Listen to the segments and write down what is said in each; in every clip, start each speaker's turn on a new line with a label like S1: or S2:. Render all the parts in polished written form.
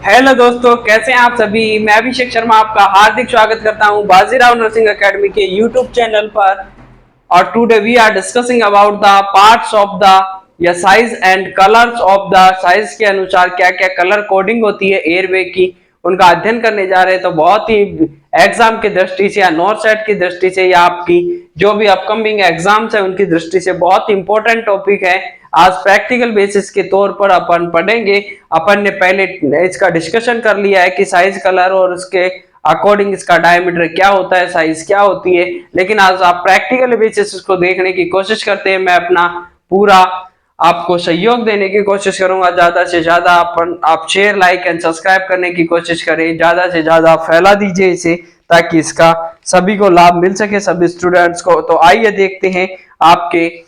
S1: Hello दोस्तों, कैसे हैं आप सभी। मैं अभिषेक शर्मा आपका हार्दिक स्वागत करता हूं बाजीराव नर्सिंग एकेडमी के यूट्यूब चैनल पर। और today we are discussing about the parts of the या size and colours of the size के अनुसार क्या क्या कलर कोडिंग होती है एयरवे की, उनका अध्ययन करने जा रहे हैं। तो बहुत ही एग्जाम की दृष्टि से या नॉर्थ सेट की दृष्टि से या आपकी जो भी अपकमिंग एग्जाम्स है उनकी दृष्टि से बहुत इंपॉर्टेंट टॉपिक है। आज प्रैक्टिकल बेसिस के तौर पर अपन पढ़ेंगे। अपन ने पहले इसका डिस्कशन कर लिया है कि साइज कलर और उसके अकॉर्डिंग इसका डायमीटर क्या होता है, साइज क्या होती है, लेकिन आज आप प्रैक्टिकल बेसिस इसको देखने की कोशिश करते हैं। मैं अपना पूरा आपको सहयोग देने की कोशिश करूंगा। ज्यादा से ज्यादा आप शेयर लाइक एंड सब्सक्राइब करने की कोशिश करें, ज्यादा से ज्यादा फैला दीजिए इसे ताकि इसका सभी को लाभ मिल सके, सभी स्टूडेंट्स को। तो आइए देखते हैं आपके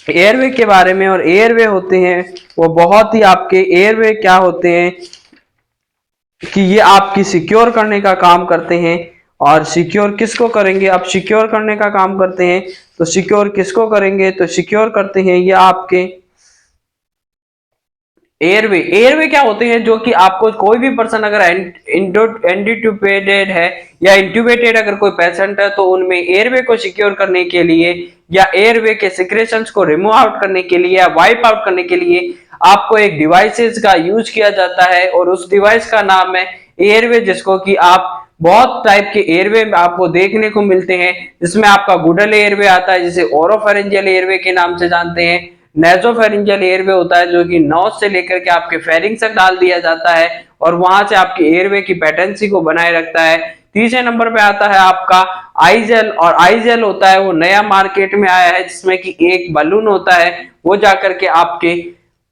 S1: एयरवे के बारे में। और एयरवे होते हैं वो बहुत ही आपके एयरवे क्या होते हैं कि ये आपकी सिक्योर करने का काम करते हैं। और सिक्योर किसको करेंगे, आप सिक्योर करने का काम करते हैं तो सिक्योर किसको करेंगे, तो सिक्योर करते हैं ये आपके एयरवे। एयरवे क्या होते हैं जो कि आपको कोई भी पर्सन अगर एंटीट्यूबेटेड है या इंट्यूबेटेड अगर कोई पेशेंट है तो उनमें एयरवे को सिक्योर करने के लिए या एयरवे के सिक्रेशंस को रिमूव आउट करने के लिए या वाइप आउट करने के लिए आपको एक डिवाइसेस का यूज किया जाता है। और उस डिवाइस का नाम है एयरवे, जिसको कि आप बहुत टाइप के एयरवे आपको देखने को मिलते हैं, जिसमें आपका गुडल एयरवे आता है जिसे ओरोफेरेंजियल एयरवे के नाम से जानते हैं। नेजोफेरिंजियल एयरवे होता है जो कि नोज से लेकर के आपके फेरिंग्स तक डाल दिया जाता है और वहां से आपके एयरवे की पेटेंसी को बनाए रखता है। तीसरे नंबर पे आता है आपका आईजेल। और आईजेल होता है वो नया मार्केट में आया है जिसमें कि एक बलून होता है, वो जाकर के आपके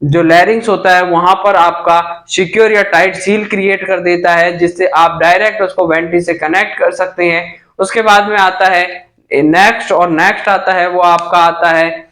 S1: जो लैरिंग्स होता है वहां पर आपका सिक्योर या टाइट सील क्रिएट कर देता है, जिससे आप डायरेक्ट उसको वेंटी से कनेक्ट कर सकते हैं। उसके बाद में आता है नेक्स्ट, और नेक्स्ट आता है वो आपका आता है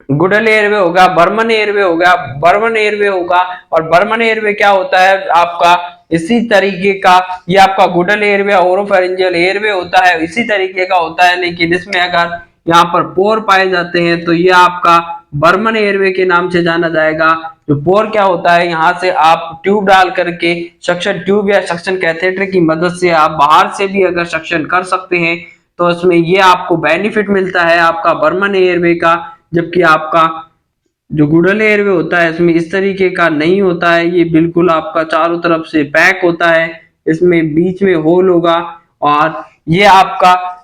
S1: गुडल एयरवे होगा, बर्मन एयरवे होगा, बर्मन एयरवे होगा। और बर्मन एयरवे क्या होता है आपका इसी तरीके का, ये आपका गुडल एयरवे ओरोफेरिंजियल एयरवे होता है, इसी तरीके का होता है, लेकिन इसमें अगर यहाँ पर पोर पाए जाते हैं तो ये आपका बर्मन एयरवे के नाम से जाना जाएगा। जो पोर क्या होता है, यहाँ से आप ट्यूब डाल करके सक्शन ट्यूब या सक्शन कैथेटर की मदद से आप बाहर से भी अगर सक्शन कर सकते हैं तो इसमें ये आपको बेनिफिट मिलता है आपका बर्मन एयरवे का। जबकि आपका जो गुडल एयरवे होता है इसमें इस तरीके का नहीं होता है, ये बिल्कुल आपका चारों तरफ से पैक होता है, इसमें बीच में होल होगा। और ये आपका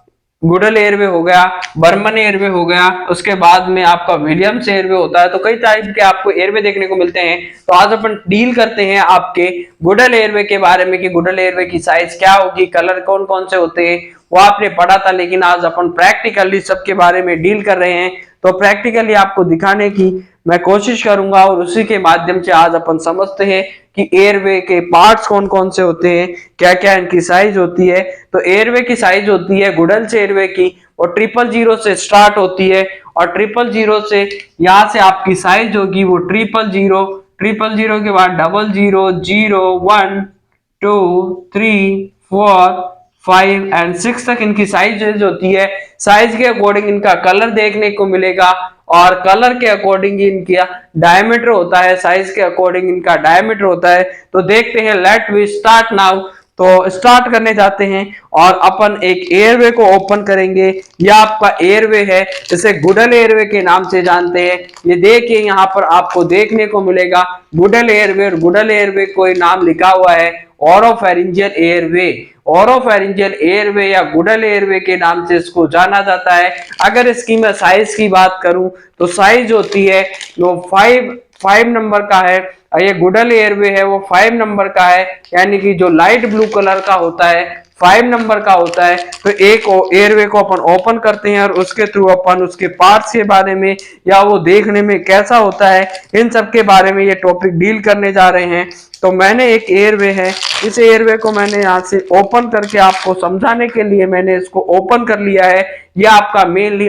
S1: गुडल एयरवे हो गया, बर्मन एयरवे हो गया। उसके बाद में आपका विलियम्स एयरवे होता है। तो कई टाइप के आपको एयरवे देखने को मिलते हैं। तो आज अपन डील करते हैं आपके गुडल एयरवे के बारे में कि गुडल एयरवे की साइज क्या होगी, कलर कौन कौन से होते हैं वो आपने पढ़ा था, लेकिन आज अपन प्रैक्टिकली सबके बारे में डील कर रहे हैं। तो प्रैक्टिकली आपको दिखाने की मैं कोशिश करूंगा और उसी के माध्यम से आज अपन समझते हैं कि एयरवे के पार्ट्स कौन कौन से होते हैं, क्या क्या इनकी साइज होती है। तो एयरवे की साइज होती है गुडल्स एयरवे की वो 000 से स्टार्ट होती है। और 000 से यहाँ से आपकी साइज होगी वो 000 के बाद 00 0 1 2 3 4 5 एंड 6 तक इनकी साइज होती है। साइज के अकॉर्डिंग इनका कलर देखने को मिलेगा और कलर के अकॉर्डिंग इनका डायमीटर होता है, साइज के अकॉर्डिंग इनका डायमीटर होता है। तो देखते हैं, लेट वी स्टार्ट नाउ। तो स्टार्ट करने जाते हैं और अपन एक एयरवे को ओपन करेंगे। यह आपका एयरवे है जिसे गुडल एयरवे के नाम से जानते हैं। ये देखिए यहाँ पर आपको देखने को मिलेगा गुडल एयरवे, और गुडल एयरवे कोई नाम लिखा हुआ है ओरोफेरिंजियल एयरवे। ओरोफेरिंजियल एयरवे या गुडल एयरवे के नाम से इसको जाना जाता है। अगर इसकी मैं साइज की बात करूं तो साइज होती है वो 5 नंबर का है। ये गुडल एयरवे है वो 5 नंबर का है, यानी कि जो लाइट ब्लू कलर का होता है 5 नंबर का होता है। तो एक एयरवे को अपन ओपन करते हैं और उसके थ्रू अपन उसके पार्ट्स के बारे में या वो देखने में कैसा होता है इन सब के बारे में ये टॉपिक डील करने जा रहे हैं। तो मैंने एक एयरवे है, इस एयरवे को मैंने यहाँ से ओपन करके आपको समझाने के लिए मैंने इसको ओपन कर लिया है। यह आपका मेनली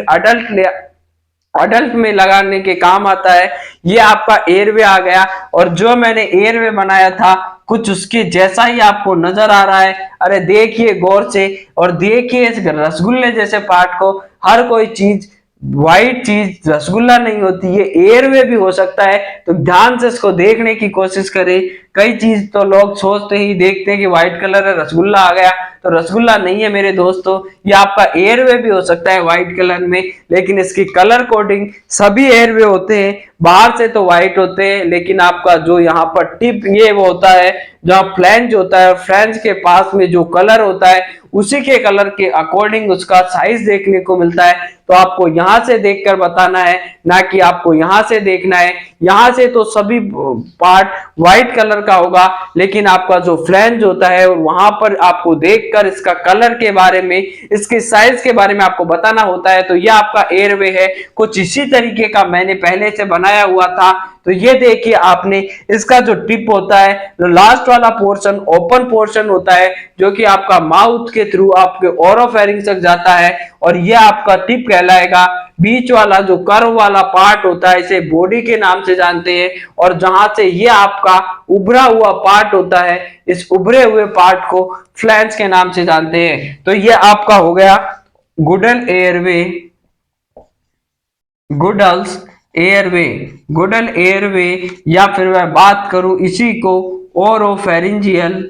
S1: अडल्ट में लगाने के काम आता है। ये आपका एयरवे आ गया और जो मैंने एयरवे बनाया था कुछ उसके जैसा ही आपको नजर आ रहा है। अरे देखिए गौर से और देखिए इस रसगुल्ले जैसे पार्ट को। हर कोई चीज व्हाइट चीज रसगुल्ला नहीं होती, ये एयरवे भी हो सकता है। तो ध्यान से इसको देखने की कोशिश करें। कई चीज तो लोग सोचते ही देखते हैं कि व्हाइट कलर है रसगुल्ला आ गया, तो रसगुल्ला नहीं है मेरे दोस्तों, ये आपका एयरवे भी हो सकता है व्हाइट कलर में, लेकिन इसकी कलर कोडिंग सभी एयरवे होते हैं, बाहर से तो व्हाइट होते हैं, लेकिन आपका जो यहाँ पर टिप ये वो होता है, जहाँ फ्लैंज होता है, फ्लैंज के पास में जो कलर होता है उसी के कलर के अकॉर्डिंग उसका साइज देखने को मिलता है। तो आपको यहां से देखकर बताना है, ना कि आपको यहां से देखना है। यहां से तो सभी पार्ट व्हाइट कलर का होगा, लेकिन आपका जो फ्लैंज होता है वहां पर आपको देखकर इसका कलर के बारे में, इसके साइज के बारे में आपको बताना होता है। तो यह आपका एयरवे है, कुछ इसी तरीके का मैंने पहले से बनाया हुआ था। तो ये देखिए आपने, इसका जो टिप होता है, जो लास्ट वाला पोर्शन ओपन पोर्शन होता है, जो कि आपका माउथ के थ्रू आपके ओरोफेरिंक्स तक जाता है, और ये आपका टिप कहलाएगा। बीच वाला जो कर्व वाला पार्ट होता है इसे बॉडी के नाम से जानते हैं, और जहां से ये आपका उभरा हुआ पार्ट होता है, इस उभरे हुए पार्ट को फ्लैंज के नाम से जानते हैं। तो ये आपका हो गया Goodell airway, Gödel's airway, Goodell airway, या फिर मैं बात करूं इसी को ओरोफेरिंजियल,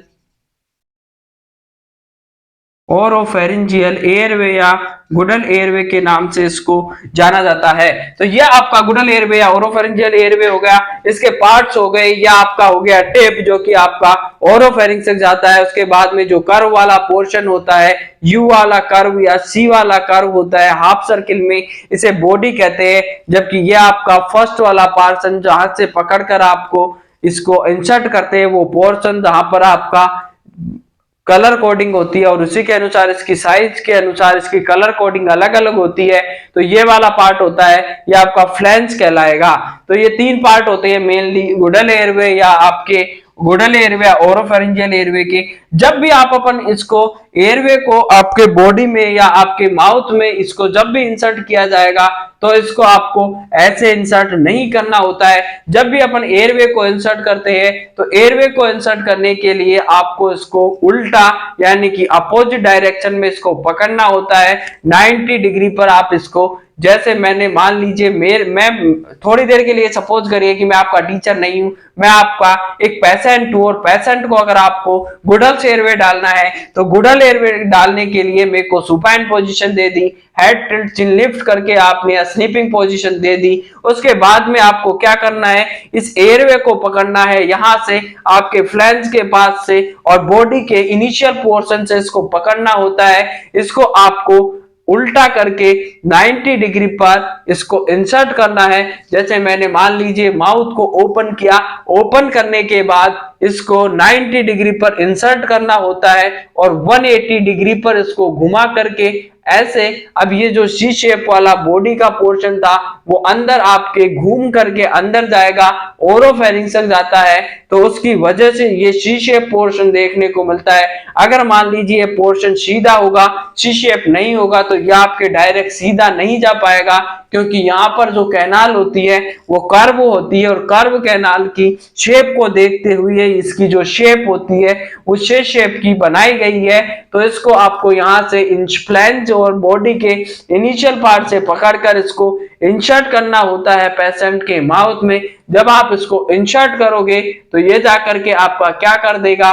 S1: ओरोफेरिंजियल एयरवे या गुडल एयरवे के नाम से इसको जाना जाता है। तो यह आपका गुडल एयरवे या ओरोफेरिंजियल एयरवे हो गया, इसके पार्ट्स हो गए। यह आपका हो गया टिप, जो कि आपका ओरोफेरिंक्स तक जाता है। उसके बाद में जो कर्व वाला पोर्शन होता है, यू वाला कर्व या सी वाला कर्व होता है हाफ सर्किल में, इसे बॉडी कहते हैं। जबकि यह आपका फर्स्ट वाला पोर्शन जहां से पकड़कर आपको इसको इंसर्ट करते हैं, वो पोर्शन जहां पर आपका कलर कोडिंग होती है, और उसी के अनुसार इसकी साइज के अनुसार इसकी कलर कोडिंग अलग अलग होती है। तो ये वाला पार्ट होता है, ये आपका फ्लैंज कहलाएगा। तो ये तीन पार्ट होते हैं मेनली गुडल एयरवे या आपके गुडल एयरवे, ओरोफेरिंजियल एयरवे के। जब भी आप अपन इसको एयरवे को आपके बॉडी में या आपके माउथ में इसको जब भी इंसर्ट किया जाएगा, तो इसको आपको ऐसे इंसर्ट नहीं करना होता है। जब भी अपन एयरवे को इंसर्ट करते हैं, तो एयरवे को इंसर्ट करने के लिए आपको इसको उल्टा यानी कि अपोजिट डायरेक्शन में इसको पकड़ना होता है। 90 डिग्री पर आप इसको, जैसे मैंने मान लीजिए मैं थोड़ी देर के लिए सपोज करिए कि मैं आपका टीचर नहीं हूं, मैं आपका एक पेशेंट हूं, और पेशेंट को अगर आपको गुडल एयरवे डालना है, तो गुडल एयरवे डालने के लिए मेरे को सुपाइन पोजीशन दे दी, हेड टिल्ट चिन लिफ्ट करके आपने स्लीपिंग पोजीशन दे दी। उसके बाद में आपको क्या करना है, इस एयरवे को पकड़ना है यहां से आपके फ्लैंज के पास से, और बॉडी के इनिशियल पोर्शन से इसको पकड़ना होता है। इसको आपको उल्टा करके 90 डिग्री पर इसको इंसर्ट करना है। जैसे मैंने मान लीजिए माउथ को ओपन किया, ओपन करने के बाद इसको 90 डिग्री पर इंसर्ट करना होता है, और 180 डिग्री पर इसको घुमा करके ऐसे। अब ये जो सी शेप वाला बॉडी का पोर्शन था, वो अंदर आपके घूम करके अंदर जाएगा, ओरोफेरिंक्स तक जाता है, तो उसकी वजह से ये सी शेप पोर्शन देखने को मिलता है। अगर मान लीजिए पोर्शन सीधा होगा, सी शेप नहीं होगा, तो ये आपके डायरेक्ट सीधा नहीं जा पाएगा, क्योंकि यहाँ पर जो कैनाल होती है वो कर्व होती है, और कर्व कैनाल की शेप को देखते हुए इसकी जो शेप होती है उस शेप की बनाई गई है। तो इसको आपको यहाँ से फ्लैंज और बॉडी के इनिशियल पार्ट से पकड़कर इसको इंसर्ट करना होता है पेशेंट के माउथ में। जब आप इसको इंसर्ट करोगे, तो ये जाकर के आपका क्या कर देगा,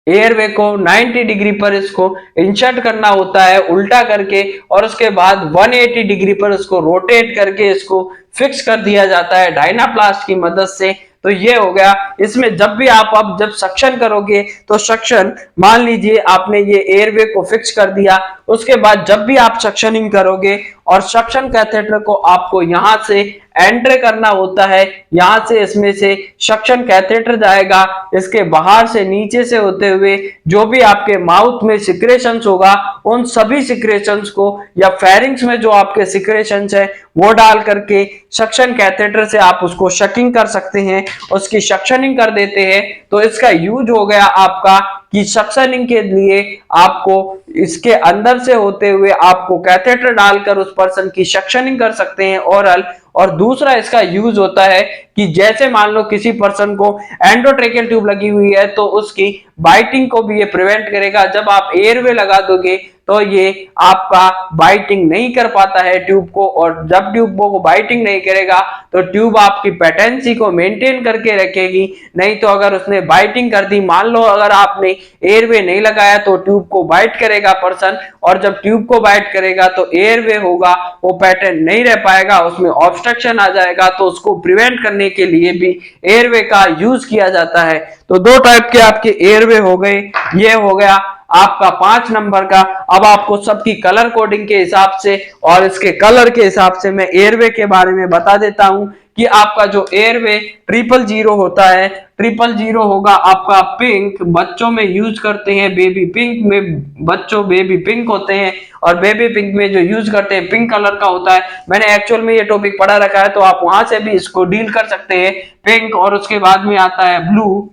S1: एयरवे को 90 डिग्री पर इसको इंसर्ट करना होता है उल्टा करके, और उसके बाद 180 डिग्री पर इसको रोटेट करके इसको फिक्स कर दिया जाता है डायनाप्लास्ट की मदद से। तो ये हो गया। इसमें जब भी आप अब जब सक्शन करोगे, तो सक्शन मान लीजिए आपने ये एयरवे को फिक्स कर दिया, उसके बाद जब भी आप सक्शनिंग करोगे, और सक्शन कैथेटर को आपको यहां से एंटर करना होता है, यहां से इसमें से सक्शन कैथेटर जाएगा, इसके बाहर से नीचे से होते हुए जो भी आपके माउथ में सिक्रेशंस होगा, उन सभी सिक्रेशंस को, या फेरिंग्स में जो आपके सिक्रेशंस है वो डाल करके सक्शन कैथेटर से आप उसको शकिंग कर सकते हैं, उसकी सक्शनिंग कर देते हैं। तो इसका यूज हो गया आपका कि सक्शनिंग के लिए आपको इसके अंदर से होते हुए आपको कैथेटर डालकर उस पर्सन की सक्शनिंग कर सकते हैं ओरल, और दूसरा इसका यूज होता है कि जैसे मान लो किसी पर्सन को एंडोट्रेकियल ट्यूब लगी हुई है तो उसकी बाइटिंग को भी ये प्रिवेंट करेगा। जब आप एयरवे लगा दोगे तो ये आपका बाइटिंग नहीं कर पाता है ट्यूब को, और जब ट्यूब को बाइटिंग नहीं करेगा तो ट्यूब आपकी पेटेंसी को मेंटेन करके रखेगी। नहीं तो अगर उसने बाइटिंग कर दी, मान लो अगर आपने एयरवे नहीं लगाया तो ट्यूब को बाइट करेगा पर्सन, और जब ट्यूब को बाइट करेगा तो एयरवे होगा वो पैटर्न नहीं रह पाएगा, उसमें ऑब्स्ट्रक्शन आ जाएगा। तो उसको प्रिवेंट करने के लिए भी एयरवे का यूज किया जाता है। तो दो टाइप के आपके एयरवे हो गए, ये हो गया आपका 5 नंबर का। अब आपको सबकी कलर कोडिंग के हिसाब से और इसके कलर के हिसाब से मैं एयरवे के बारे में बता देता हूं कि आपका जो एयरवे 000 होता है, 000 होगा आपका पिंक, बच्चों में यूज करते हैं बेबी पिंक में, बच्चों बेबी पिंक होते हैं, और बेबी पिंक में जो यूज करते हैं पिंक कलर का होता है। मैंने एक्चुअल में ये टॉपिक पढ़ा रखा है तो आप वहां से भी इसको डील कर सकते हैं, पिंक। और उसके बाद में आता है ब्लू,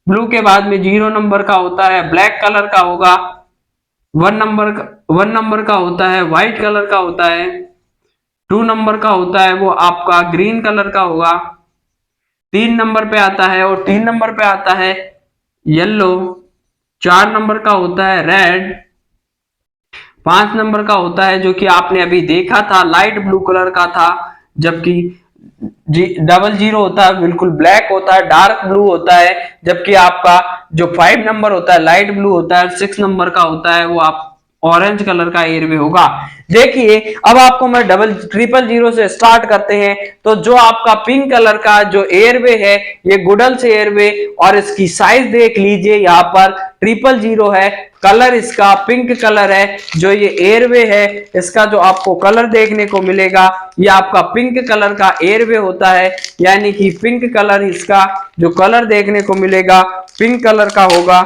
S1: ब्लू के बाद में 0 नंबर का होता है ब्लैक कलर का होगा, 1 नंबर का होता है व्हाइट कलर का होता है, 2 नंबर का होता है वो आपका ग्रीन कलर का होगा, 3 नंबर पे आता है और 3 नंबर पे आता है येलो, 4 नंबर का होता है रेड, 5 नंबर का होता है जो कि आपने अभी देखा था लाइट ब्लू कलर का था, जबकि 00 होता है बिल्कुल ब्लैक होता है, डार्क ब्लू होता है। जबकि आपका जो 5 नंबर होता है लाइट ब्लू होता है, 6 नंबर का होता है वो आप ऑरेंज कलर का एयरवे होगा। देखिए अब आपको मैं 000 से स्टार्ट करते हैं। तो जो आपका पिंक कलर का जो एयरवे है ये गुडल्स एयरवे, और इसकी साइज देख लीजिए, यहाँ पर 000 है, कलर इसका पिंक कलर है। जो ये एयरवे है इसका जो आपको कलर देखने को मिलेगा ये आपका पिंक कलर का एयरवे होता है, यानी कि पिंक कलर इसका जो कलर देखने को मिलेगा पिंक कलर का होगा।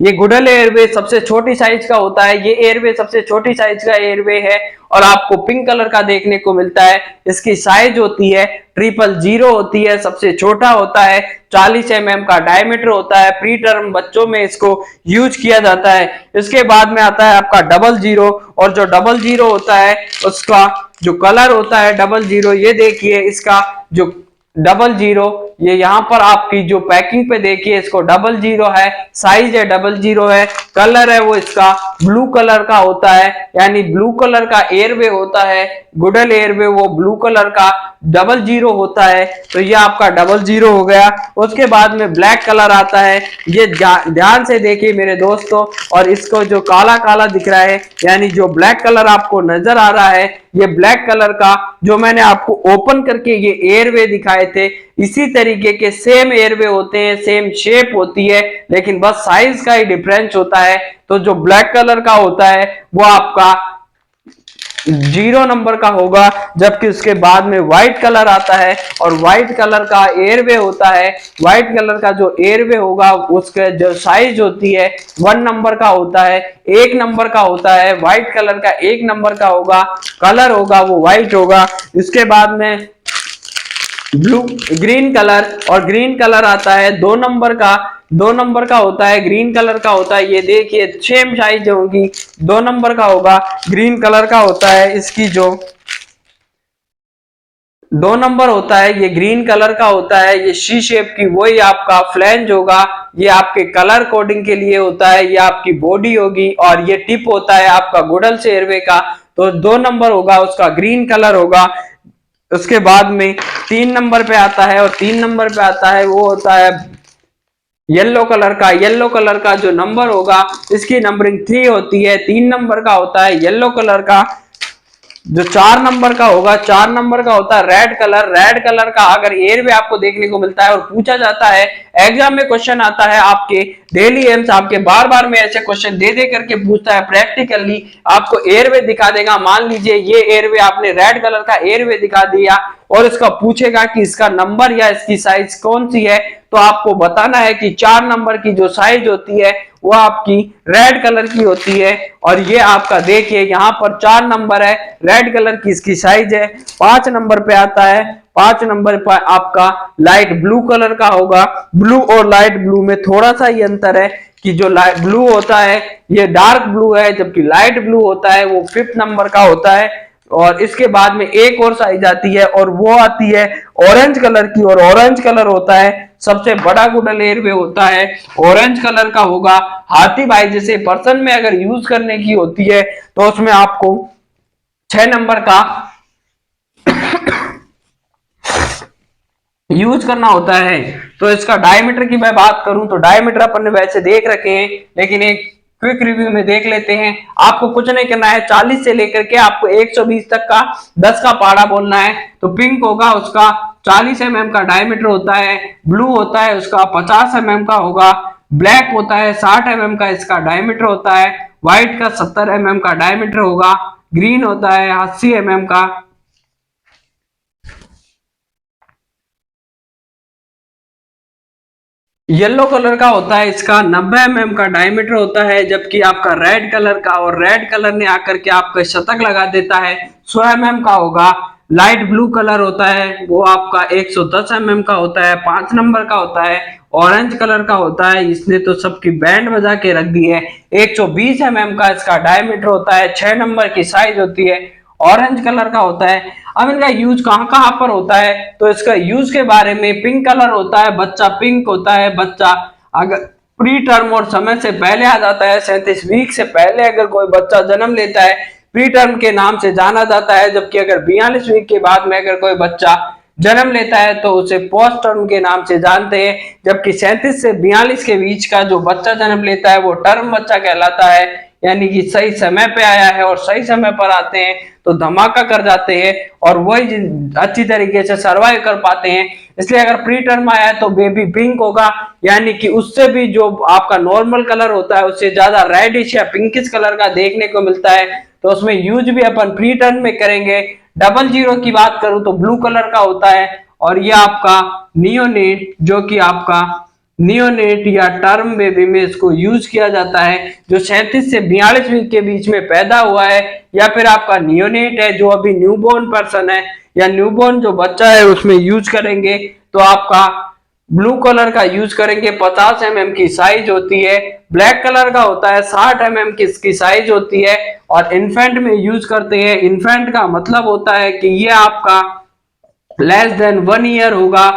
S1: ये गुडल एयरवे सबसे छोटी साइज का होता है, ये एयरवे सबसे छोटी साइज का एयरवे है और आपको पिंक कलर का देखने को मिलता है। इसकी साइज होती है 000 होती है, सबसे छोटा होता है, 40 mm का डायमीटर होता है। प्री टर्म बच्चों में इसको यूज किया जाता है। इसके बाद में आता है आपका 00, और जो 00 होता है उसका जो कलर होता है 00, ये देखिए इसका जो 00, ये यहाँ पर आपकी जो पैकिंग पे देखिए इसको 00 है, साइज है 00 है, कलर है वो इसका ब्लू कलर का होता है, यानी ब्लू कलर का एयरवे होता है। गुडल एयरवे वो ब्लू कलर का 00 होता है। तो ये आपका 00 हो गया। उसके बाद में ब्लैक कलर आता है, ये ध्यान से देखिए मेरे दोस्तों, और इसको जो काला काला दिख रहा है यानी जो ब्लैक कलर आपको नजर आ रहा है, ये ब्लैक कलर का जो मैंने आपको ओपन करके ये एयरवे दिखाए थे, इसी तरीके के सेम एयरवे होते हैं, सेम शेप होती है, लेकिन बस साइज का ही डिफरेंस होता है। तो जो ब्लैक कलर का होता है वो आपका 0 नंबर का होगा, जबकि उसके बाद में व्हाइट कलर आता है और व्हाइट कलर का एयरवे होता है। व्हाइट कलर का जो एयरवे होगा उसके जो साइज होती है 1 नंबर का होता है, 1 नंबर का होता है। व्हाइट कलर का 1 नंबर का होगा, कलर होगा वो व्हाइट होगा। इसके बाद में ब्लू ग्रीन कलर, और ग्रीन कलर आता है 2 नंबर का, 2 नंबर का होता है, ग्रीन कलर का होता है। ये देखिए सेम साइज होगी, 2 नंबर का होगा, ग्रीन कलर का होता है। इसकी जो 2 नंबर होता है ये ग्रीन कलर का होता है, ये सी शेप की, वही आपका फ्लैंज होगा, ये आपके कलर कोडिंग के लिए होता है, ये आपकी बॉडी होगी, और ये टिप होता है आपका गुडल एयरवे का। तो 2 नंबर होगा उसका ग्रीन कलर होगा। उसके बाद में 3 नंबर पे आता है, और 3 नंबर पे आता है वो होता है येलो कलर का। येलो कलर का जो नंबर होगा इसकी नंबरिंग 3 होती है, 3 नंबर का होता है येलो कलर का। जो 4 नंबर का होगा, 4 नंबर का होता है रेड कलर। रेड कलर का अगर एयरवे आपको देखने को मिलता है और पूछा जाता है, एग्जाम में क्वेश्चन आता है आपके डेली एम्स, आपके बार बार में ऐसे क्वेश्चन दे दे करके पूछता है, प्रैक्टिकली आपको एयरवे दिखा देगा। मान लीजिए ये एयरवे आपने रेड कलर का एयरवे दिखा दिया और इसका पूछेगा कि इसका नंबर या इसकी साइज कौन सी है, तो आपको बताना है कि 4 नंबर की जो साइज होती है वो आपकी रेड कलर की होती है। और ये आपका देखिए यहाँ पर 4 नंबर है, रेड कलर की इसकी साइज है। 5 नंबर पे आता है, 5 नंबर पर आपका लाइट ब्लू कलर का होगा। ब्लू और लाइट ब्लू में थोड़ा सा ही अंतर है कि जो लाइट ब्लू होता है ये डार्क ब्लू है, जबकि लाइट ब्लू होता है वो 5th नंबर का होता है। और इसके बाद में एक और साइज आती है और वो आती है ऑरेंज कलर की, और ऑरेंज कलर होता है सबसे बड़ा गुडल एयरवे होता है ऑरेंज कलर का होगा। हाथी भाई जैसे पर्सन में अगर यूज करने की होती है तो उसमें आपको 6 नंबर का यूज करना होता है। तो इसका डायमीटर की मैं बात करूं तो डायमीटर अपन ने वैसे देख रखे हैं, लेकिन एक क्विक रिव्यू में देख लेते हैं। आपको कुछ नहीं करना है, 40 से लेकर के आपको 120 तक का 10 का पाड़ा बोलना है। तो पिंक होगा उसका 40 mm का डायमीटर होता है, ब्लू होता है उसका 50 mm का होगा, ब्लैक होता है 60 mm का इसका डायमीटर होता है, व्हाइट का 70 mm का डायमीटर होगा, ग्रीन होता है 80 mm का, येलो कलर का होता है इसका 90 mm का डायमीटर होता है, जबकि आपका रेड कलर का, और रेड कलर ने आकर के आपका शतक लगा देता है 100 mm का होगा। लाइट ब्लू कलर होता है वो आपका 110 mm का होता है, 5 नंबर का होता है। ऑरेंज कलर का होता है, इसने तो सबकी बैंड बजा के रख दी है, 120 mm का इसका डायमीटर होता है, 6 नंबर की साइज होती है। ऑरेंज कलर का होता है। अब इनका यूज कहाँ कहाँ पर होता है तो इसका यूज के बारे में, पिंक कलर होता है, बच्चा पिंक होता है, बच्चा अगर प्री टर्म और समय से पहले आ जाता है, 37 वीक से पहले अगर कोई बच्चा जन्म लेता है प्री टर्म के नाम से जाना जाता है, जबकि अगर 42 वीक के बाद में अगर कोई बच्चा जन्म लेता है तो उसे पोस्ट टर्म के नाम से जानते हैं, जबकि 37 से 42 के बीच का जो बच्चा जन्म लेता है वो टर्म बच्चा कहलाता है, यानी कि सही समय पे आया है और सही समय पर आते हैं तो धमाका कर जाते हैं और वही अच्छी तरीके से सरवाइव कर पाते हैं। इसलिए अगर प्री टर्म आया है तो बेबी पिंक होगा, यानी कि उससे भी जो आपका नॉर्मल कलर होता है उससे ज्यादा रेडिश या पिंकिश कलर का देखने को मिलता है, तो उसमें यूज भी अपन प्री टर्म में करेंगे। 00 की बात करूं तो ब्लू कलर का होता है, और ये आपका नियोनेट जो कि आपका नियोनेट या टर्म बेबी में इसको यूज किया जाता है, जो 37 से 42 वीक के बीच में पैदा हुआ है, या फिर आपका नियोनेट है जो अभी न्यूबॉर्न पर्सन है या न्यूबॉर्न जो बच्चा है उसमें यूज करेंगे तो आपका ब्लू कलर का यूज करेंगे। 50 mm की साइज होती है। ब्लैक कलर का होता है 60 mm की इसकी साइज होती है, और इन्फेंट में यूज करते हैं। इन्फेंट का मतलब होता है कि ये आपका लेस देन 1 ईयर होगा,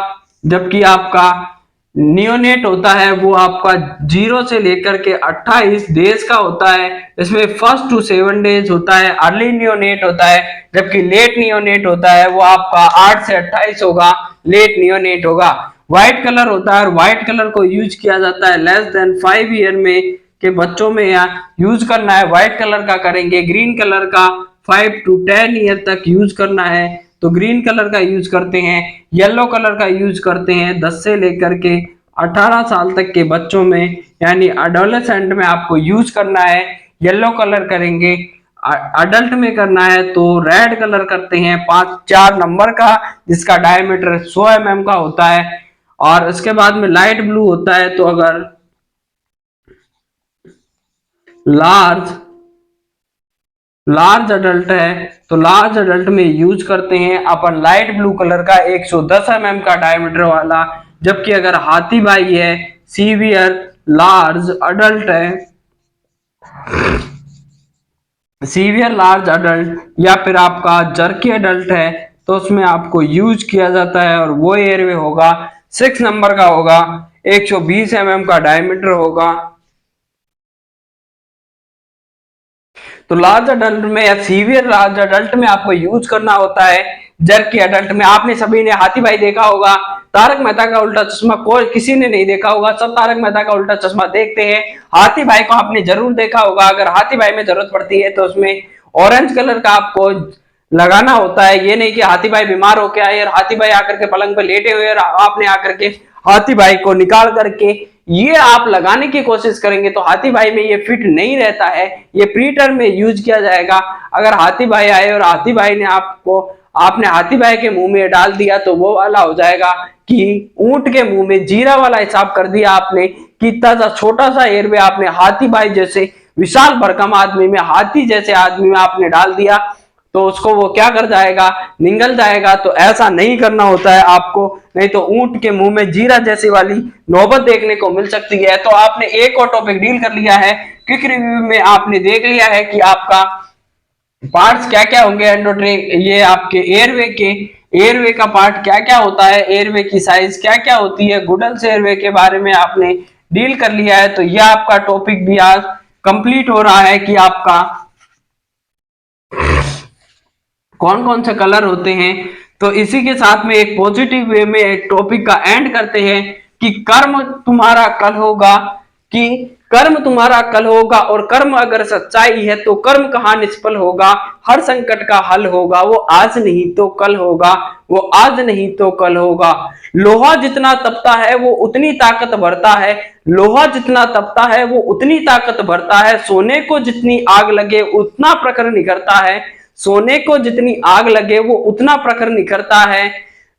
S1: जबकि आपका नियोनेट होता है वो आपका 0 से लेकर के 28 डेज का होता है। इसमें फर्स्ट टू 7 डेज होता है अर्ली नियोनेट होता है, जबकि लेट नियोनेट होता है वो आपका 8 से 28 होगा, लेट नियोनेट होगा। व्हाइट कलर होता है, और व्हाइट कलर को यूज किया जाता है लेस देन 5 ईयर में के बच्चों में या यूज करना है व्हाइट कलर का करेंगे। ग्रीन कलर का 5 टू 10 ईयर तक यूज करना है तो ग्रीन कलर का यूज करते हैं। येलो कलर का यूज करते हैं 10 से लेकर के 18 साल तक के बच्चों में, यानी अडोलेसेंट में आपको यूज करना है येलो कलर करेंगे। अडल्ट में करना है तो रेड कलर करते हैं 4 नंबर का, जिसका डायमीटर 100 mm का होता है। और इसके बाद में लाइट ब्लू होता है, तो अगर लार्ज अडल्ट है तो लार्ज अडल्ट में यूज करते हैं अपन लाइट ब्लू कलर का 110 mm का डायमीटर वाला, जबकि अगर हाथी भाई है सीवियर लार्ज अडल्ट है, सीवियर लार्ज अडल्ट या फिर आपका जर्की अडल्ट है तो उसमें आपको यूज किया जाता है, और वो एयरवे होगा 6 नंबर का होगा, 120 mm का डायमीटर होगा। तो लार्ज अडल्ट में या सीवियर लार्ज अडल्ट में आपको यूज करना होता है जर्की अडल्ट में। आपने सभी ने हाथी भाई देखा होगा, तारक मेहता का उल्टा चश्मा कोई किसी ने नहीं देखा होगा, सब तारक मेहता का उल्टा चश्मा देखते हैं। हाथी भाई को आपने जरूर देखा होगा। अगर हाथी भाई में जरूरत पड़ती है तो उसमें ऑरेंज कलर का आपको लगाना होता है। ये नहीं कि हाथी भाई बीमार होके आए और हाथी भाई आकर के पलंग पे लेटे हुए और आपने आकर के हाथी भाई को निकाल करके ये आप लगाने की कोशिश करेंगे तो हाथी भाई में ये फिट नहीं रहता है, ये प्री टर्म में यूज किया जाएगा। अगर हाथी भाई आए और हाथी भाई ने आपने हाथी भाई के मुंह में डाल दिया तो वो वाला हो जाएगा कि ऊंट के मुंह में जीरा वाला हिसाब कर दिया आपने, कि इतना सा छोटा सा एयरवे आपने हाथी भाई जैसे विशाल भरकम आदमी में, हाथी जैसे आदमी में आपने डाल दिया तो उसको वो क्या कर जाएगा, निगल जाएगा। तो ऐसा नहीं करना होता है आपको, नहीं तो ऊंट के मुंह में जीरा जैसी वाली नौबत देखने को मिल सकती है। तो आपने एक और टॉपिक डील कर लिया है, क्विक रिव्यू में आपने देख लिया है कि आपका पार्ट्स क्या क्या होंगे एंडोट्रेक, ये आपके एयरवे के, एयरवे का पार्ट क्या क्या होता है, एयरवे की साइज क्या क्या होती है, गुडल्स एयरवे के बारे में आपने डील कर लिया है। तो यह आपका टॉपिक भी आज कंप्लीट हो रहा है कि आपका कौन कौन से कलर होते हैं। तो इसी के साथ में एक पॉजिटिव वे में एक टॉपिक का एंड करते हैं कि कर्म तुम्हारा कल होगा, कि कर्म तुम्हारा कल होगा, और कर्म अगर सच्चाई है तो कर्म कहाँ निष्फल होगा। हर संकट का हल होगा, वो आज नहीं तो कल होगा, वो आज नहीं तो कल होगा। लोहा जितना तपता है वो उतनी ताकत भरता है, लोहा जितना तपता है वो उतनी ताकत भरता है। सोने को जितनी आग लगे उतना प्रखर निखरता है, सोने को जितनी आग लगे वो उतना प्रखर निखरता है।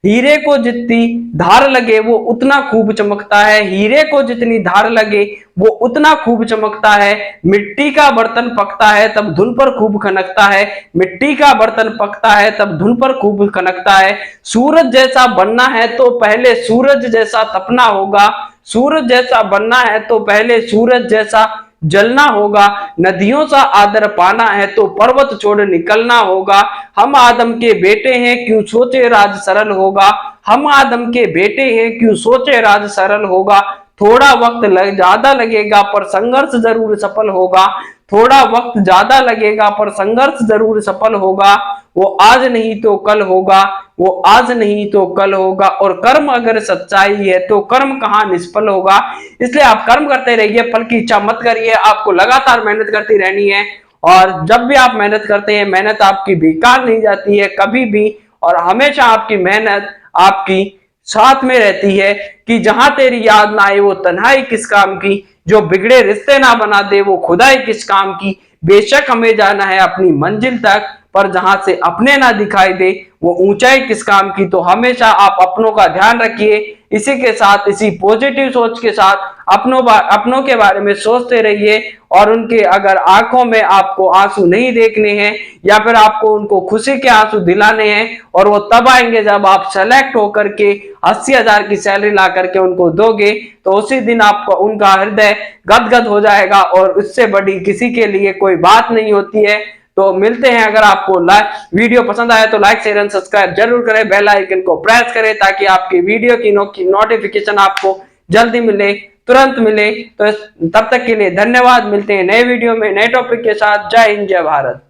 S1: हीरे को जितनी धार लगे वो उतना खूब चमकता है, हीरे को जितनी धार लगे वो उतना खूब चमकता है। मिट्टी का बर्तन पकता है तब धुन पर खूब खनकता है, मिट्टी का बर्तन पकता है तब धुन पर खूब खनकता है। सूरज जैसा बनना है तो पहले सूरज जैसा तपना होगा, सूरज जैसा बनना है तो पहले सूरज जैसा जलना होगा। नदियों सा आदर पाना है तो पर्वत छोड़ निकलना होगा। हम आदम के बेटे हैं क्यों सोचे राज सरल होगा, हम आदम के बेटे हैं क्यों सोचे राज सरल होगा। थोड़ा वक्त ज्यादा लगेगा पर संघर्ष जरूर सफल होगा, थोड़ा वक्त ज्यादा लगेगा पर संघर्ष जरूर सफल होगा। वो आज नहीं तो कल होगा, वो आज नहीं तो कल होगा। और कर्म अगर सच्चाई है तो कर्म कहाँ निष्फल होगा। इसलिए आप कर्म करते रहिए, फल की इच्छा मत करिए, आपको लगातार मेहनत करती रहनी है। और जब भी आप मेहनत करते हैं मेहनत आपकी बेकार नहीं जाती है कभी भी, और हमेशा आपकी मेहनत आपकी साथ में रहती है। कि जहां तेरी याद ना आए वो तन्हाई किस काम की, जो बिगड़े रिश्ते ना बना दे वो खुदाई किस काम की। बेशक हमें जाना है अपनी मंजिल तक, पर जहां से अपने ना दिखाई दे वो ऊंचाई किस काम की। तो हमेशा आप अपनों का ध्यान रखिए, इसी के साथ इसी पॉजिटिव सोच के साथ अपनों के बारे में सोचते रहिए। और उनके अगर आंखों में आपको आंसू नहीं देखने हैं या फिर आपको उनको खुशी के आंसू दिलाने हैं, और वो तब आएंगे जब आप सेलेक्ट होकर के 80,000 की सैलरी ला करके उनको दोगे, तो उसी दिन आपको उनका हृदय गदगद हो जाएगा। और उससे बड़ी किसी के लिए कोई बात नहीं होती है। तो मिलते हैं, अगर आपको वीडियो पसंद आया तो लाइक शेयर एंड सब्सक्राइब जरूर करें, बेल आइकन को प्रेस करें ताकि आपकी वीडियो की नोटिफिकेशन आपको जल्दी मिले, तुरंत मिले। तो तब तक के लिए धन्यवाद, मिलते हैं नए वीडियो में नए टॉपिक के साथ। जय हिंद, जय भारत।